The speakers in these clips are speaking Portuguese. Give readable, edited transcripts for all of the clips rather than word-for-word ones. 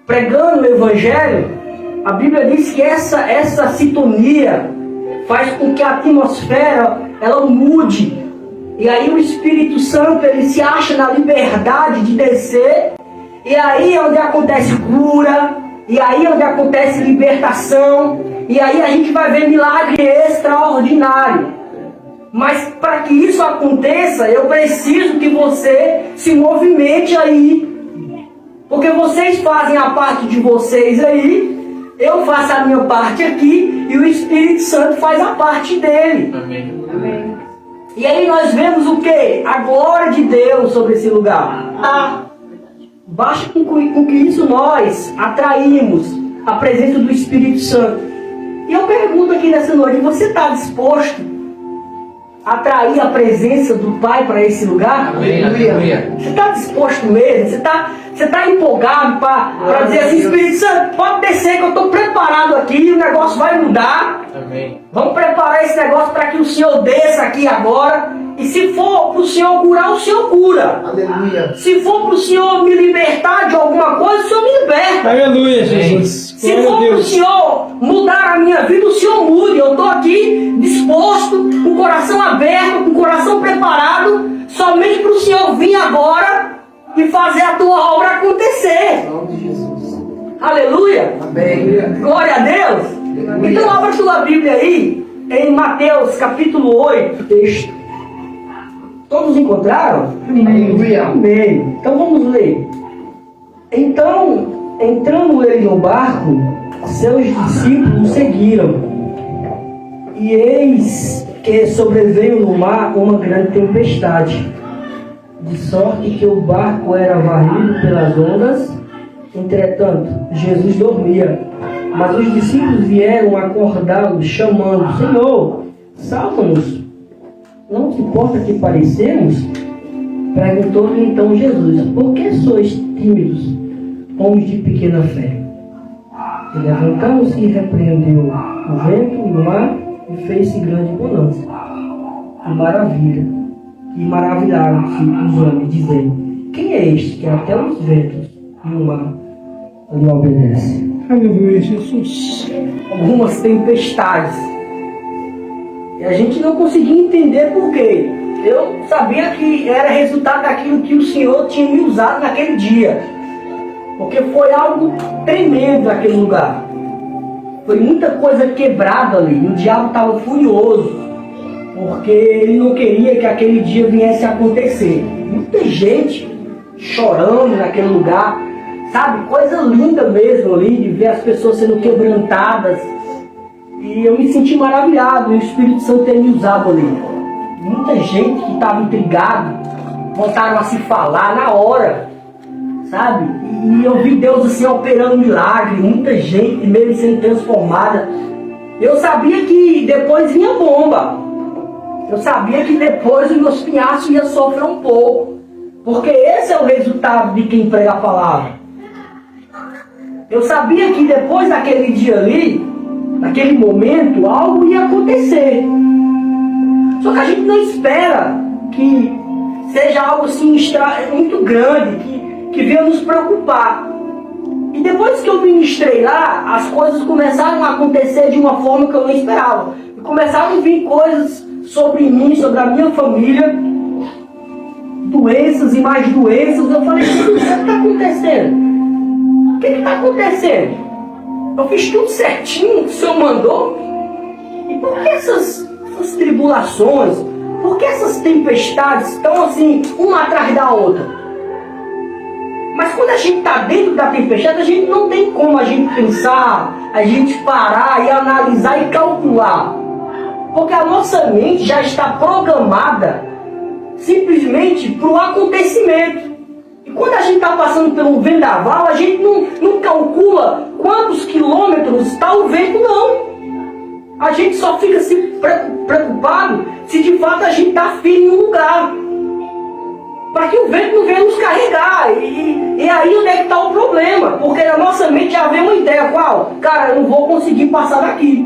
pregando o Evangelho, a Bíblia diz que essa sintonia faz com que a atmosfera ela mude. E aí o Espírito Santo ele se acha na liberdade de descer. E aí é onde acontece cura. E aí é onde acontece libertação. E aí a gente vai ver milagre extraordinário. Mas para que isso aconteça, eu preciso que você se movimente aí. Porque vocês fazem a parte de vocês aí, eu faço a minha parte aqui, e o Espírito Santo faz a parte dele. Amém. Amém. E aí nós vemos o quê? A glória de Deus sobre esse lugar. Basta com que isso nós atraímos a presença do Espírito Santo. E eu pergunto aqui nessa noite, você está disposto a atrair a presença do Pai para esse lugar? Aleluia. Você está disposto mesmo? Você tá empolgado para dizer assim, Espírito Santo, pode descer que eu estou preparado aqui, o negócio vai mudar. Amém. Vamos preparar esse negócio para que o Senhor desça aqui agora. E se for para o Senhor curar, o Senhor cura. Aleluia. Se for para o Senhor me libertar de alguma coisa, o Senhor me liberta. Aleluia, Jesus. Se for para o Senhor mudar a minha vida, o Senhor mude. Eu estou aqui disposto, com o coração aberto, com o coração preparado, somente para o Senhor vir agora e fazer a tua obra acontecer. Em nome de Jesus. Aleluia. Amém. Glória a Deus. Então abra sua Bíblia aí, em Mateus capítulo 8, texto. Todos encontraram? Aleluia. Amém. Então vamos ler. Então, entrando ele no barco, seus discípulos o seguiram. E eis que sobreveio no mar uma grande tempestade, de sorte que o barco era varrido pelas ondas. Entretanto, Jesus dormia. Mas os discípulos vieram acordá-lo, chamando: Senhor, salva-nos. Não te importa que parecemos? Perguntou-lhe então Jesus: Por que sois tímidos, homens de pequena fé? E levantando-se e repreendeu o vento e o mar, e fez-se grande bonança. E maravilharam-se os homens, dizendo: Quem é este que até os ventos e o mar lhe obedecem? Aleluia, Jesus. Algumas tempestades. E a gente não conseguia entender por quê. Eu sabia que era resultado daquilo que o Senhor tinha me usado naquele dia. Porque foi algo tremendo naquele lugar. Foi muita coisa quebrada ali. O diabo estava furioso. Porque ele não queria que aquele dia viesse a acontecer. Muita gente chorando naquele lugar. Sabe? Coisa linda mesmo ali, de ver as pessoas sendo quebrantadas. E eu me senti maravilhado, e o Espírito Santo tem me usado ali. Muita gente que estava intrigado, voltaram a se falar na hora, sabe? E eu vi Deus assim operando milagre, muita gente mesmo sendo transformada. Eu sabia que depois vinha bomba. Eu sabia que depois os meus pinhaços iam sofrer um pouco. Porque esse é o resultado de quem prega a palavra. Eu sabia que depois daquele dia ali, naquele momento, algo ia acontecer. Só que a gente não espera que seja algo assim muito grande, que venha nos preocupar. E depois que eu ministrei lá, as coisas começaram a acontecer de uma forma que eu não esperava. E começaram a vir coisas sobre mim, sobre a minha família, doenças e mais doenças. Eu falei: o que está acontecendo? O que está acontecendo? Eu fiz tudo certinho que o Senhor mandou. E por que essas tribulações? Por que essas tempestades estão assim, uma atrás da outra? Mas quando a gente está dentro da tempestade, a gente não tem como a gente pensar, a gente parar e analisar e calcular. Porque a nossa mente já está programada simplesmente para o acontecimento. E quando a gente está passando por um vendaval, a gente não calcula quantos quilômetros está o vento, não. A gente só fica se preocupado se de fato a gente está firme no lugar. Para que o vento não venha nos carregar. E aí onde é que está o problema? Porque na nossa mente já vem uma ideia. Qual? Cara, eu não vou conseguir passar daqui.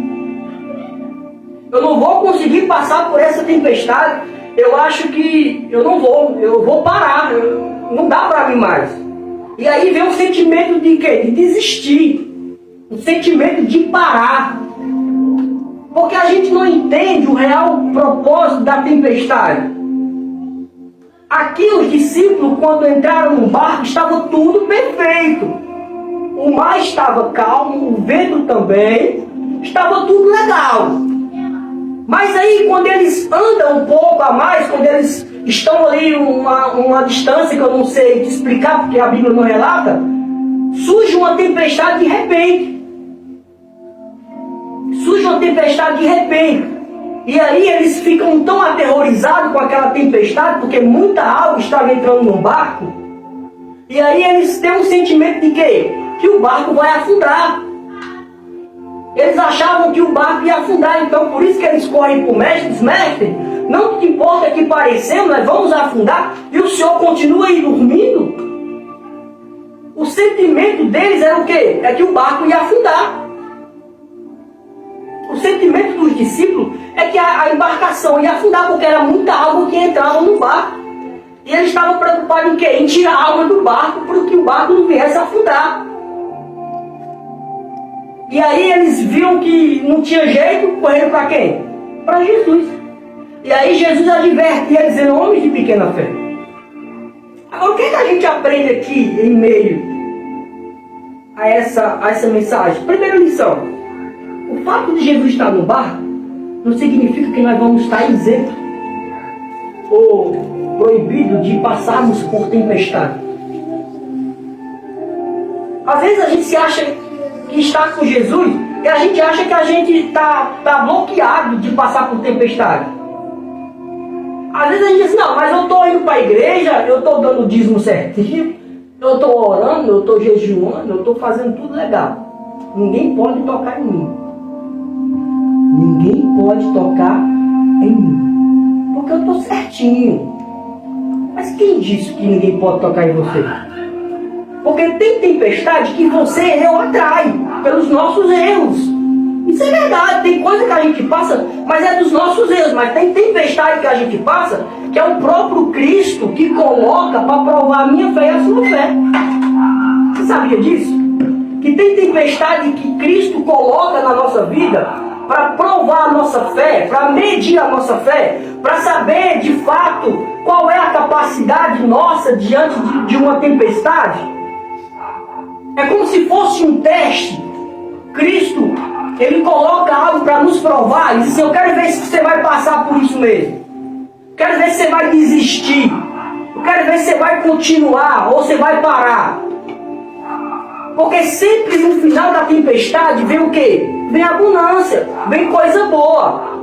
Eu não vou conseguir passar por essa tempestade. Eu acho que eu não vou. Eu vou parar. Não dá para mim mais. E aí vem um sentimento de quê? De desistir. Um sentimento de parar. Porque a gente não entende o real propósito da tempestade. Aqui os discípulos, quando entraram no barco, estava tudo perfeito. O mar estava calmo, o vento também, estava tudo legal. Mas aí quando eles andam um pouco a mais, quando eles estão ali uma distância que eu não sei te explicar, porque a Bíblia não relata, surge uma tempestade de repente. Surge uma tempestade de repente. E aí eles ficam tão aterrorizados com aquela tempestade, porque muita água estava entrando no barco. E aí eles têm um sentimento de quê? Que o barco vai afundar. Eles achavam que o barco ia afundar, então por isso que eles correm para o mestre, diz, mestre, não te importa que parecemos, nós vamos afundar, e o senhor continua aí dormindo? O sentimento deles era o quê? É que o barco ia afundar. O sentimento dos discípulos é que a embarcação ia afundar, porque era muita água que entrava no barco. E eles estavam preocupados em quê? Em tirar a água do barco, para que o barco não viesse a afundar. E aí eles viram que não tinha jeito, correram para quem? Para Jesus. E aí Jesus adverte, ia dizendo, homens de pequena fé. Agora o que a gente aprende aqui em meio a essa mensagem? Primeira lição. O fato de Jesus estar no barco não significa que nós vamos estar isentos ou proibidos de passarmos por tempestade. Às vezes a gente se acha que está com Jesus e a gente acha que a gente está bloqueado de passar por tempestade. Às vezes a gente diz, não, mas eu estou indo para a igreja, eu estou dando o dízimo certinho, eu estou orando, eu estou jejuando, eu estou fazendo tudo legal. Ninguém pode tocar em mim. Ninguém pode tocar em mim. Porque eu estou certinho. Mas quem disse que ninguém pode tocar em você? Porque tem tempestade que você e eu atrai pelos nossos erros. Isso é verdade, tem coisa que a gente passa, mas é dos nossos erros. Mas tem tempestade que a gente passa, que é o próprio Cristo que coloca para provar a minha fé e a sua fé. Você sabia disso? Que tem tempestade que Cristo coloca na nossa vida para provar a nossa fé, para medir a nossa fé, para saber de fato qual é a capacidade nossa diante de uma tempestade. É como se fosse um teste. Cristo, Ele coloca algo para nos provar e diz assim, eu quero ver se você vai passar por isso mesmo. Quero ver se você vai desistir. Eu quero ver se você vai continuar ou você vai parar. Porque sempre no final da tempestade vem o quê? Vem abundância, vem coisa boa.